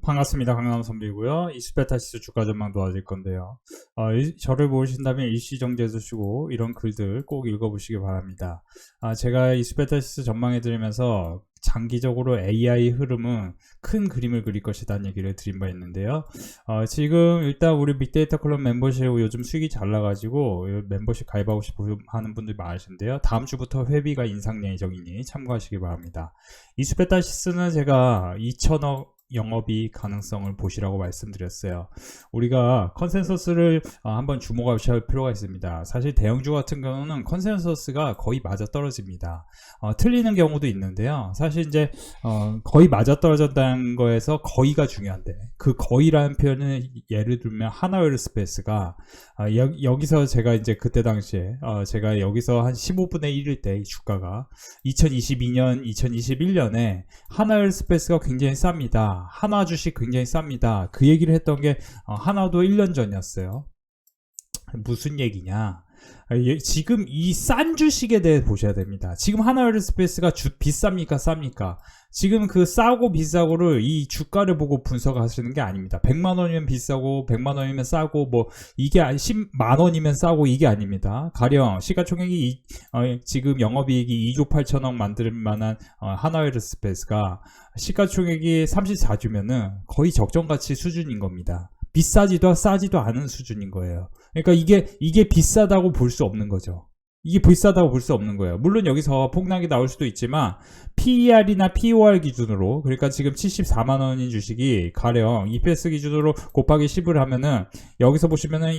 반갑습니다. 강남 선비고요. 이스페타시스 주가 전망 도와드릴 건데요. 저를 보신다면 일시정지해 두시고 이런 글들 꼭 읽어보시기 바랍니다. 제가 이스페타시스 전망해드리면서 장기적으로 AI 흐름은 큰 그림을 그릴 것이라는 얘기를 드린 바 있는데요. 지금 일단 우리 빅데이터 클럽 멤버십 요즘 수익이 잘 나가지고 멤버십 가입하고 싶어 하는 분들이 많으신데요. 다음 주부터 회비가 인상 예정이니 참고하시기 바랍니다. 이스페타시스는 제가 2천억 영업이익 가능성을 보시라고 말씀드렸어요. 우리가 컨센서스를 한번 주목하실 필요가 있습니다. 사실 대형주 같은 경우는 컨센서스가 거의 맞아떨어집니다. 틀리는 경우도 있는데요. 사실 이제 거의 맞아떨어졌다는 거에서 거의가 중요한데, 그 거의라는 표현은 예를 들면 하나웨어스페이스가 여기서 제가 이제 그때 당시에 제가 여기서 한 15분의 1일 때 이 주가가 2022년 2021년에 하나웨어스페이스가 굉장히 쌉니다. 하나 주식 굉장히 쌉니다. 그 얘기를 했던 게 하나도 1년 전이었어요. 무슨 얘기냐? 지금 이 싼 주식에 대해 보셔야 됩니다. 지금 하나웨어스페이스가 비쌉니까 쌉니까? 지금 그 싸고 비싸고를 이 주가를 보고 분석하시는 게 아닙니다. 100만원이면 비싸고 100만원이면 싸고 뭐 이게 10만원이면 싸고 이게 아닙니다. 가령 시가총액이 지금 영업이익이 2조 8천억 만들 만한 하나웨어스페이스가 시가총액이 34주면은 거의 적정가치 수준인 겁니다. 비싸지도 싸지도 않은 수준인 거예요. 그러니까 이게 비싸다고 볼 수 없는 거죠. 이게 비싸다고 볼 수 없는 거예요. 물론 여기서 폭락이 나올 수도 있지만 PER이나 POR 기준으로, 그러니까 지금 74만원인 주식이 가령 EPS 기준으로 곱하기 10을 하면은 여기서 보시면은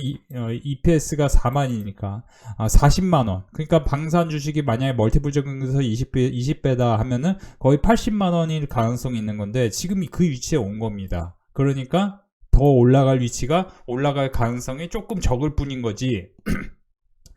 EPS가 4만이니까 40만원, 그러니까 방산 주식이 만약에 멀티플 적용해서 20배다 하면은 거의 80만원일 가능성이 있는 건데 지금 그 위치에 온 겁니다. 그러니까 더 올라갈 가능성이 조금 적을 뿐인 거지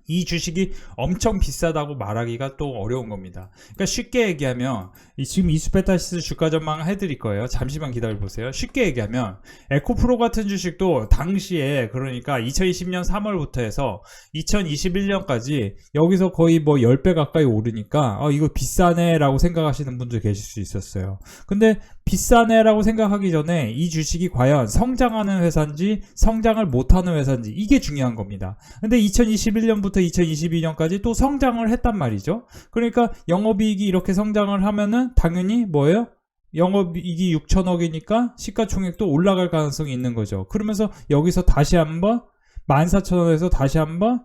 이 주식이 엄청 비싸다고 말하기가 또 어려운 겁니다. 그러니까 쉽게 얘기하면 지금 이스페타시스 주가 전망 해드릴 거예요. 잠시만 기다려보세요. 쉽게 얘기하면 에코프로 같은 주식도 당시에, 그러니까 2020년 3월부터 해서 2021년까지 여기서 거의 뭐 10배 가까이 오르니까 이거 비싸네 라고 생각하시는 분들 계실 수 있었어요. 근데 비싸네 라고 생각하기 전에 이 주식이 과연 성장하는 회사인지 성장을 못하는 회사인지 이게 중요한 겁니다. 근데 2021년부터 2022년까지 또 성장을 했단 말이죠. 그러니까 영업이익이 이렇게 성장을 하면은 당연히 뭐예요? 영업이익이 6천억이니까 시가총액도 올라갈 가능성이 있는 거죠. 그러면서 여기서 다시 한번 14,000원에서 다시 한번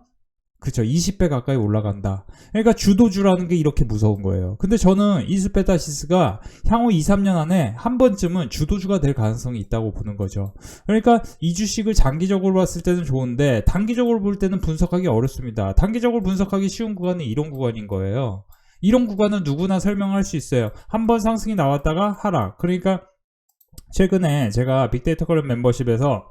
그쵸, 20배 가까이 올라간다. 그러니까 주도주라는 게 이렇게 무서운 거예요. 근데 저는 이스페타시스가 향후 2, 3년 안에 한 번쯤은 주도주가 될 가능성이 있다고 보는 거죠. 그러니까 이 주식을 장기적으로 봤을 때는 좋은데 단기적으로 볼 때는 분석하기 어렵습니다. 단기적으로 분석하기 쉬운 구간은 이런 구간인 거예요. 이런 구간은 누구나 설명할 수 있어요. 한번 상승이 나왔다가 하락. 그러니까 최근에 제가 빅데이터 클럽 멤버십에서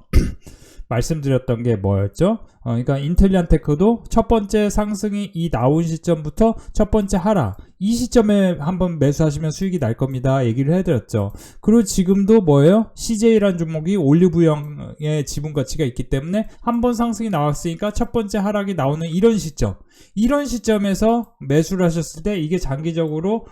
말씀드렸던 게 뭐였죠? 그러니까 인텔리안테크도 첫 번째 상승이 나온 시점부터 첫 번째 하락, 이 시점에 한번 매수하시면 수익이 날 겁니다 얘기를 해드렸죠. 그리고 지금도 뭐예요? CJ라는 종목이 올리브영의 지분 가치가 있기 때문에 한번 상승이 나왔으니까 첫 번째 하락이 나오는 이런 시점에서 매수를 하셨을 때 이게 장기적으로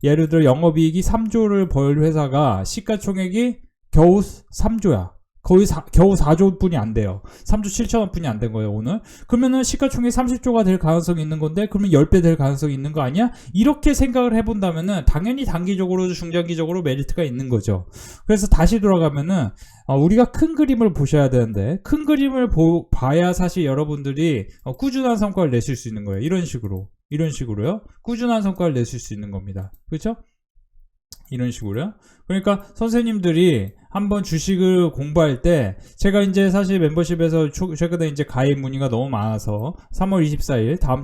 예를 들어 영업이익이 3조를 벌 회사가 시가총액이 겨우 3조야. 거의 겨우 4조 뿐이 안 돼요. 3조 7천억 뿐이 안 된 거예요, 오늘. 그러면은 시가총액이 30조가 될 가능성이 있는 건데, 그러면 10배 될 가능성이 있는 거 아니야? 이렇게 생각을 해본다면은, 당연히 단기적으로, 중장기적으로 메리트가 있는 거죠. 그래서 다시 돌아가면은, 우리가 큰 그림을 보셔야 되는데, 큰 그림을 봐야 사실 여러분들이 꾸준한 성과를 내실 수 있는 거예요. 이런 식으로요. 꾸준한 성과를 내실 수 있는 겁니다. 그렇죠? 이런 식으로요. 그러니까 선생님들이 한번 주식을 공부할 때 제가 이제 사실 멤버십에서 최근에 이제 가입 문의가 너무 많아서 3월 24일 다음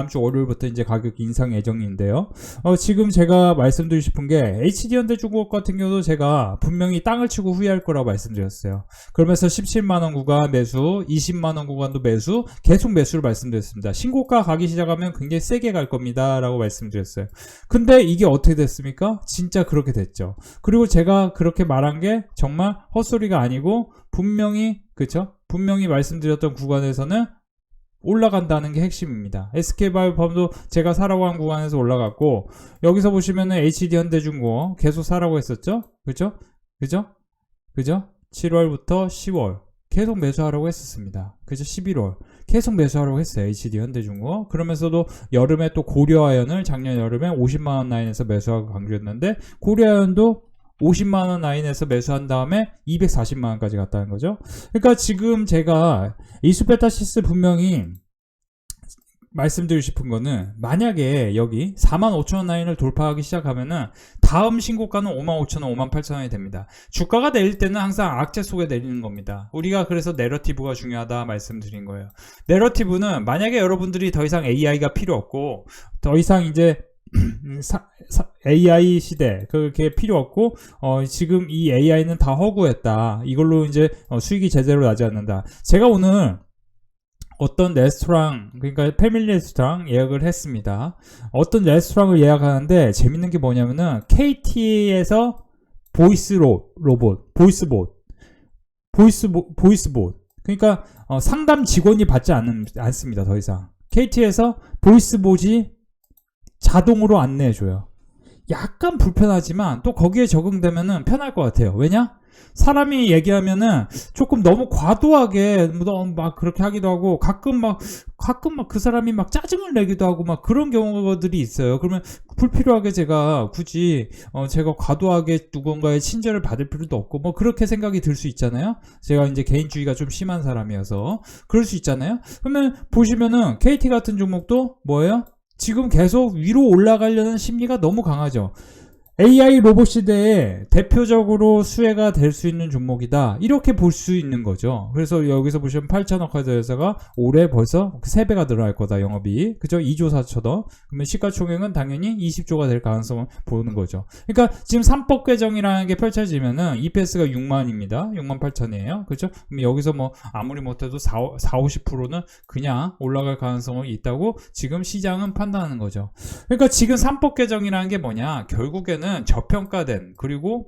주 월요일부터 이제 가격 인상 예정인데요. 지금 제가 말씀드리고 싶은 게 HD현대중공업 같은 경우도 제가 분명히 땅을 치고 후회할 거라고 말씀드렸어요. 그러면서 17만원 구간 매수, 20만원 구간도 매수, 계속 매수를 말씀드렸습니다. 신고가 가기 시작하면 굉장히 세게 갈 겁니다 라고 말씀드렸어요. 근데 이게 어떻게 됐습니까? 진짜 그렇게 됐죠. 그리고 제가 그렇게 말한 게 정말 헛소리가 아니고 분명히 분명히 말씀드렸던 구간에서는 올라간다는 게 핵심입니다. SK바이오팜도 제가 사라고 한 구간에서 올라갔고 여기서 보시면은 HD현대중공업 계속 사라고 했었죠. 그죠? 그죠? 7월부터 10월 계속 매수하라고 했었습니다. 그죠? 11월 계속 매수하라고 했어요. HD 현대중공업. 그러면서도 여름에 또 고려아연을 작년 여름에 50만원 라인에서 매수하고 강조했는데, 고려아연도 50만원 라인에서 매수한 다음에 240만원까지 갔다는 거죠. 그러니까 지금 제가 이수페타시스 분명히 말씀드리고 싶은 거는, 만약에 여기 45,000원 라인을 돌파하기 시작하면은 다음 신고가는 55,000원, 58,000원이 됩니다. 주가가 내릴 때는 항상 악재 속에 내리는 겁니다. 우리가 그래서 내러티브가 중요하다 말씀드린 거예요. 내러티브는 만약에 여러분들이 더 이상 AI가 필요 없고, 더 이상 이제 AI 시대 그게 필요 없고, 지금 이 AI는 다 허구했다, 이걸로 이제 수익이 제대로 나지 않는다. 제가 오늘 어떤 레스토랑, 그러니까 패밀리 레스토랑 예약을 했습니다. 어떤 레스토랑을 예약하는데 재밌는 게 뭐냐면은 KT에서 보이스봇, 그러니까 상담 직원이 받지 않습니다. 더 이상 KT에서 보이스봇이 자동으로 안내해줘요. 약간 불편하지만 또 거기에 적응되면은 편할 것 같아요. 왜냐? 사람이 얘기하면은 조금 너무 과도하게 막 그렇게 하기도 하고, 가끔 막 그 사람이 막 짜증을 내기도 하고 막 그런 경우들이 있어요. 그러면 불필요하게 제가 굳이 제가 과도하게 누군가의 친절을 받을 필요도 없고, 뭐 그렇게 생각이 들 수 있잖아요. 제가 이제 개인주의가 좀 심한 사람이어서 그럴 수 있잖아요. 그러면 보시면은 KT 같은 종목도 뭐예요? 지금 계속 위로 올라가려는 심리가 너무 강하죠. AI 로봇 시대에 대표적으로 수혜가 될 수 있는 종목이다, 이렇게 볼 수 있는 거죠. 그래서 여기서 보시면 8천억 카드 회사가 올해 벌써 3배가 늘어날 거다, 영업이. 그죠? 2조 4천억. 그러면 시가총액은 당연히 20조가 될 가능성을 보는 거죠. 그러니까 지금 3법 개정이라는 게 펼쳐지면은 EPS가 6만입니다. 6만 8천이에요. 그죠? 그럼 여기서 뭐 아무리 못해도 40-50%는 그냥 올라갈 가능성이 있다고 지금 시장은 판단하는 거죠. 그러니까 지금 3법 개정이라는 게 뭐냐? 결국에는 저평가된, 그리고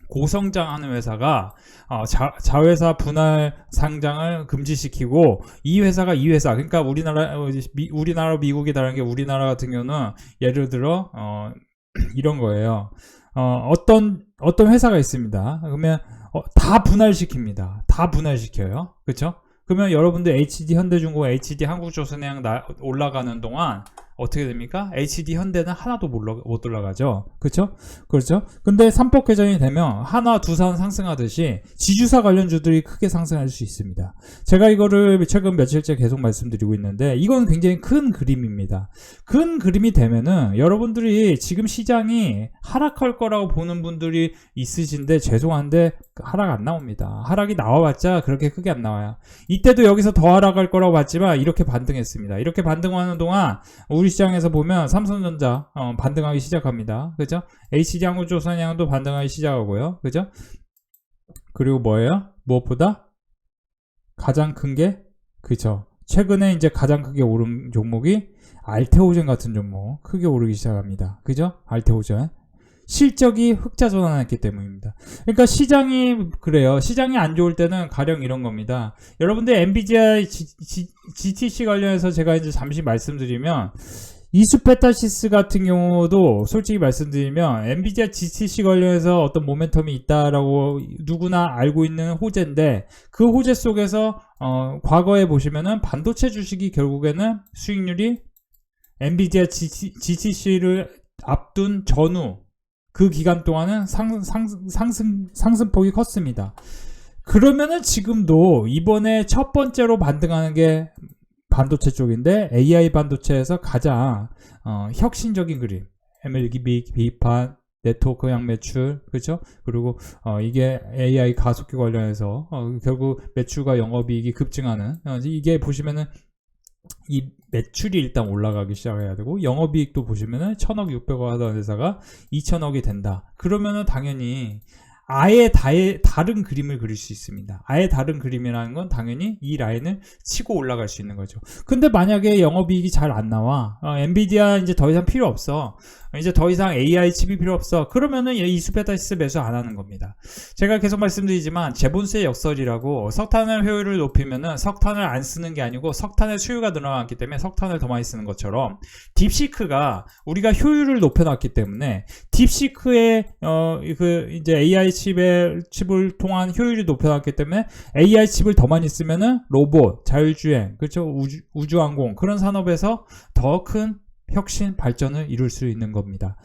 고성장하는 회사가 자회사 분할 상장을 금지시키고, 이 회사가 그러니까 우리나라 미국이 다른 게, 우리나라 같은 경우는 예를 들어 이런 거예요. 어떤 회사가 있습니다. 그러면 다 분할시킵니다. 다 분할시켜요. 그렇죠? 그러면 여러분들 HD 현대중공업, HD 한국조선해양 올라가는 동안 어떻게 됩니까? HD 현대는 하나도 못 올라가죠. 그렇죠? 그렇죠? 근데 3법 개정이 되면 한화, 두산 상승하듯이 지주사 관련주들이 크게 상승할 수 있습니다. 제가 이거를 최근 며칠째 계속 말씀드리고 있는데, 이건 굉장히 큰 그림입니다. 큰 그림이 되면은 여러분들이 지금 시장이 하락할 거라고 보는 분들이 있으신데, 죄송한데 하락 안 나옵니다. 하락이 나와봤자 그렇게 크게 안 나와요. 이때도 여기서 더 하락할 거라고 봤지만 이렇게 반등했습니다. 이렇게 반등하는 동안 우리 시장에서 보면 삼성전자 반등하기 시작합니다. 그죠? HD 한국조선해양도 반등하기 시작하고요. 그죠? 그리고 뭐예요? 무엇보다 가장 큰 게, 그죠? 최근에 이제 가장 크게 오른 종목이 알테오젠 같은 종목, 크게 오르기 시작합니다. 그죠? 알테오젠. 실적이 흑자 전환했기 때문입니다. 그러니까 시장이 그래요. 시장이 안 좋을 때는 가령 이런 겁니다. 여러분들 엔비디아 GTC 관련해서 제가 이제 잠시 말씀드리면, 이수페타시스 같은 경우도 솔직히 말씀드리면 엔비디아 GTC 관련해서 어떤 모멘텀이 있다라고 누구나 알고 있는 호재인데, 그 호재 속에서 과거에 보시면은 반도체 주식이 결국에는 수익률이 엔비디아 GTC를 앞둔 전후 그 기간 동안은 상승폭이 컸습니다. 그러면은 지금도 이번에 첫 번째로 반등하는 게 반도체 쪽인데, AI 반도체에서 가장 혁신적인 그림, MLB 비판, 네트워크 양 매출, 그렇죠? 그리고 이게 AI 가속기 관련해서 결국 매출과 영업이익이 급증하는, 이게 보시면은 이 매출이 일단 올라가기 시작해야 되고, 영업이익도 보시면은 1,000억 600억 하던 회사가 2,000억이 된다. 그러면은 당연히 아예 다른 그림을 그릴 수 있습니다. 아예 다른 그림이라는 건 당연히 이 라인을 치고 올라갈 수 있는 거죠. 근데 만약에 영업이익이 잘 안 나와, 엔비디아 이제 더 이상 필요 없어, 이제 더 이상 AI 칩이 필요 없어, 그러면은 이수페타시스 매수 안 하는 겁니다. 제가 계속 말씀드리지만 제본스의 역설이라고, 석탄의 효율을 높이면은 석탄을 안 쓰는 게 아니고 석탄의 수요가 늘어났기 때문에 석탄을 더 많이 쓰는 것처럼, 딥시크가 우리가 효율을 높여놨기 때문에 딥시크의 이제 AI 칩을 통한 효율이 높여놨기 때문에 AI 칩을 더 많이 쓰면은 로봇, 자율주행, 그렇죠? 우주항공 그런 산업에서 더 큰 혁신 발전을 이룰 수 있는 겁니다.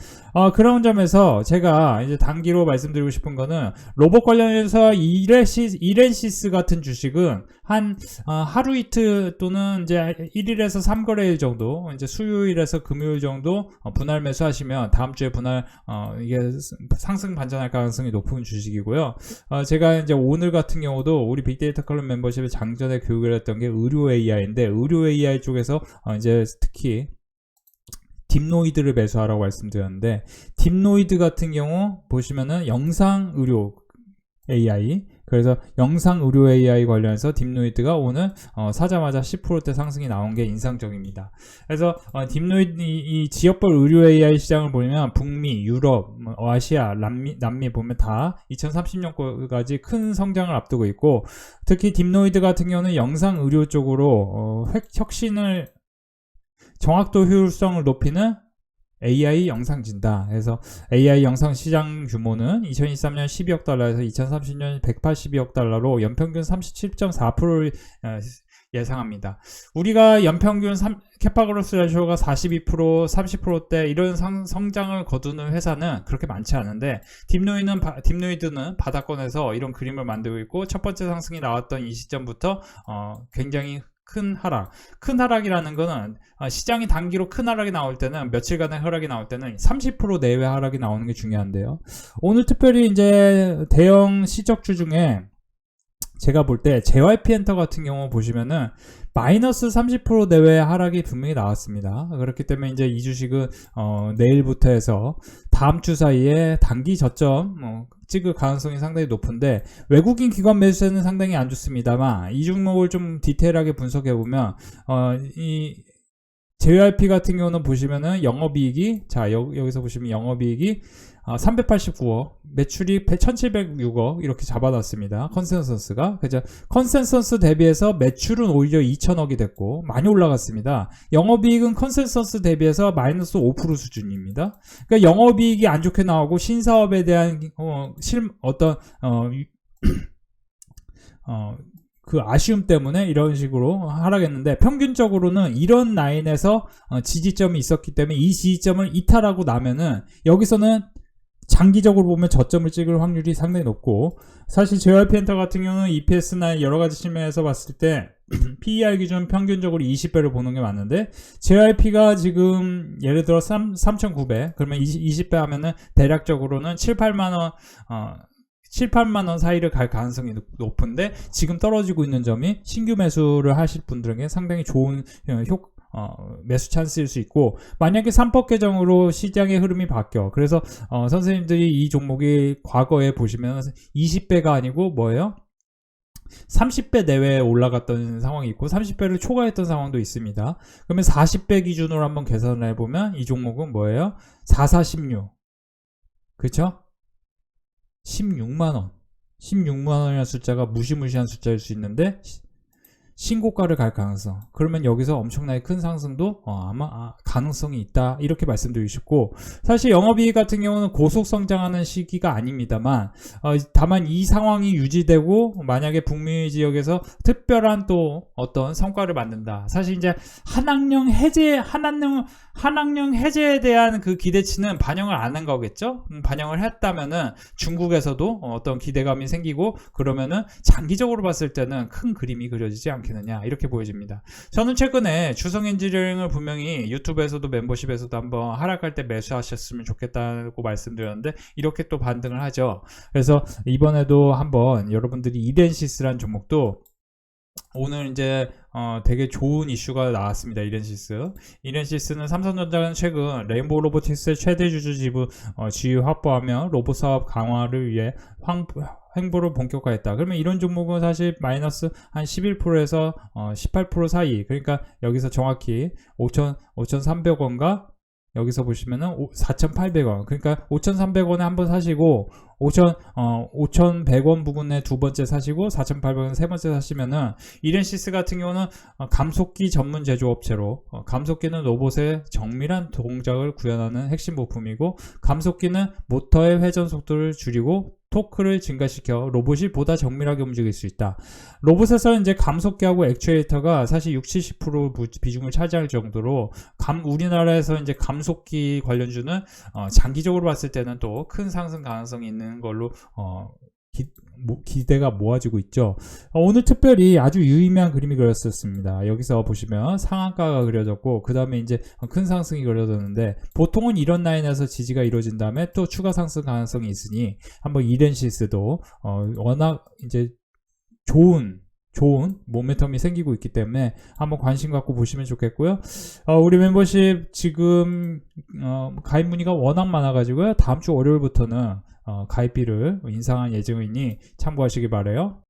그런 점에서 제가 이제 단기로 말씀드리고 싶은 거는 로봇 관련해서 이렌시스 같은 주식은 한 하루 이틀 또는 이제 1일에서 3거래일 정도, 이제 수요일에서 금요일 정도 분할 매수하시면 다음 주에 분할 이게 상승 반전할 가능성이 높은 주식이고요. 제가 이제 오늘 같은 경우도 우리 빅데이터 클럽 멤버십에 장전에 교육을 했던 게 의료 AI인데 의료 AI 쪽에서 이제 특히 딥노이드를 매수하라고 말씀드렸는데 딥노이드 같은 경우 보시면은 영상 의료 AI, 그래서 영상 의료 AI 관련해서 딥노이드가 오늘 사자마자 10%대 상승이 나온 게 인상적입니다. 그래서 딥노이드 이 지역별 의료 AI 시장을 보면 북미, 유럽, 아시아, 남미 보면 다 2030년까지 큰 성장을 앞두고 있고 특히 딥노이드 같은 경우는 영상 의료 쪽으로 혁신을 정확도 효율성을 높이는 AI 영상 진단. 그래서 AI 영상 시장 규모는 2023년 12억 달러에서 2030년 182억 달러로 연평균 37.4%를 예상합니다. 우리가 연평균 캐파그로스 레쇼가 42%, 30%대 이런 성장을 거두는 회사는 그렇게 많지 않은데 딥노이드는 바닥권에서 이런 그림을 만들고 있고 첫 번째 상승이 나왔던 이 시점부터 굉장히 큰 하락이라는 거는 시장이 단기로 큰 하락이 나올 때는 며칠간의 하락이 나올 때는 30% 내외 하락이 나오는 게 중요한데요. 오늘 특별히 이제 대형 시적주 중에 제가 볼 때 JYP 엔터 같은 경우 보시면은 마이너스 30% 내외 하락이 분명히 나왔습니다. 그렇기 때문에 이제 이 주식은 내일부터 해서 다음 주 사이에 단기 저점 찍을 가능성이 상당히 높은데 외국인 기관 매수세는 상당히 안 좋습니다만 이 종목을 좀 디테일하게 분석해 보면 이 JYP 같은 경우는 보시면은 영업이익이 여기서 보시면 영업이익이 389억, 매출이 1706억 이렇게 잡아놨습니다. 컨센서스가. 그죠? 컨센서스 대비해서 매출은 오히려 2000억이 됐고 많이 올라갔습니다. 영업이익은 컨센서스 대비해서 마이너스 5% 수준입니다. 그러니까 영업이익이 안 좋게 나오고 신사업에 대한 그 아쉬움 때문에 이런 식으로 하락했는데 평균적으로는 이런 라인에서 지지점이 있었기 때문에 이 지지점을 이탈하고 나면은 여기서는 장기적으로 보면 저점을 찍을 확률이 상당히 높고 사실 JYP 엔터 같은 경우는 EPS나 여러가지 측면에서 봤을 때 PER 기준 평균적으로 20배를 보는 게 맞는데 JYP가 지금 예를 들어 3,900 그러면 20배 하면은 대략적으로는 7-8만원 7-8만원 사이를 갈 가능성이 높은데 지금 떨어지고 있는 점이 신규 매수를 하실 분들에게 상당히 좋은 매수 찬스일 수 있고 만약에 3법 개정으로 시장의 흐름이 바뀌어 그래서 선생님들이 이 종목이 과거에 보시면 20배가 아니고 뭐예요? 30배 내외에 올라갔던 상황이 있고 30배를 초과했던 상황도 있습니다. 그러면 40배 기준으로 한번 계산을 해보면 이 종목은 뭐예요? 4416 그쵸? 16만원 16만원이라는 숫자가 무시무시한 숫자일 수 있는데 신고가를 갈 가능성 그러면 여기서 엄청나게 큰 상승도 아마 가능성이 있다 이렇게 말씀드리고 싶고 사실 영업이익 같은 경우는 고속 성장하는 시기가 아닙니다만 다만 이 상황이 유지되고 만약에 북미 지역에서 특별한 또 어떤 성과를 만든다 사실 이제 한학령 해제에 대한 그 기대치는 반영을 안 한 거겠죠. 반영을 했다면은 중국에서도 어떤 기대감이 생기고 그러면은 장기적으로 봤을 때는 큰 그림이 그려지지 않겠느냐 이렇게 보여집니다. 저는 최근에 주성 엔지니어링을 분명히 유튜브에서도 멤버십에서도 한번 하락할 때 매수하셨으면 좋겠다고 말씀드렸는데 이렇게 또 반등을 하죠. 그래서 이번에도 한번 여러분들이 이덴시스라는 종목도 오늘 이제 되게 좋은 이슈가 나왔습니다. 이렌시스는 삼성전자는 최근 레인보우 로보틱스의 최대 주주 지위 확보하며 로봇 사업 강화를 위해 횡보를 본격화했다. 그러면 이런 종목은 사실 마이너스 한 11%에서 18% 사이 그러니까 여기서 정확히 5,300원과 여기서 보시면은 4,800원 그러니까 5,300원에 한번 사시고 5,100원 부근에 두 번째 사시고 4,800원 세 번째 사시면은 이렌시스 같은 경우는 감속기 전문 제조업체로 감속기는 로봇의 정밀한 동작을 구현하는 핵심 부품이고 감속기는 모터의 회전 속도를 줄이고 토크를 증가시켜 로봇이 보다 정밀하게 움직일 수 있다. 로봇에서 이제 감속기하고 액추에이터가 사실 60~70% 비중을 차지할 정도로 우리나라에서 이제 감속기 관련주는 장기적으로 봤을 때는 또 큰 상승 가능성이 있는 걸로 기대가 모아지고 있죠. 오늘 특별히 아주 유의미한 그림이 그렸었습니다. 여기서 보시면 상한가가 그려졌고 그 다음에 이제 큰 상승이 그려졌는데, 보통은 이런 라인에서 지지가 이루어진 다음에 또 추가 상승 가능성이 있으니 한번 이렌시스도 워낙 이제 좋은 모멘텀이 생기고 있기 때문에 한번 관심 갖고 보시면 좋겠고요. 우리 멤버십 지금 가입 문의가 워낙 많아가지고요. 다음 주 월요일부터는 가입비를 인상할 예정이니 참고하시기 바라요.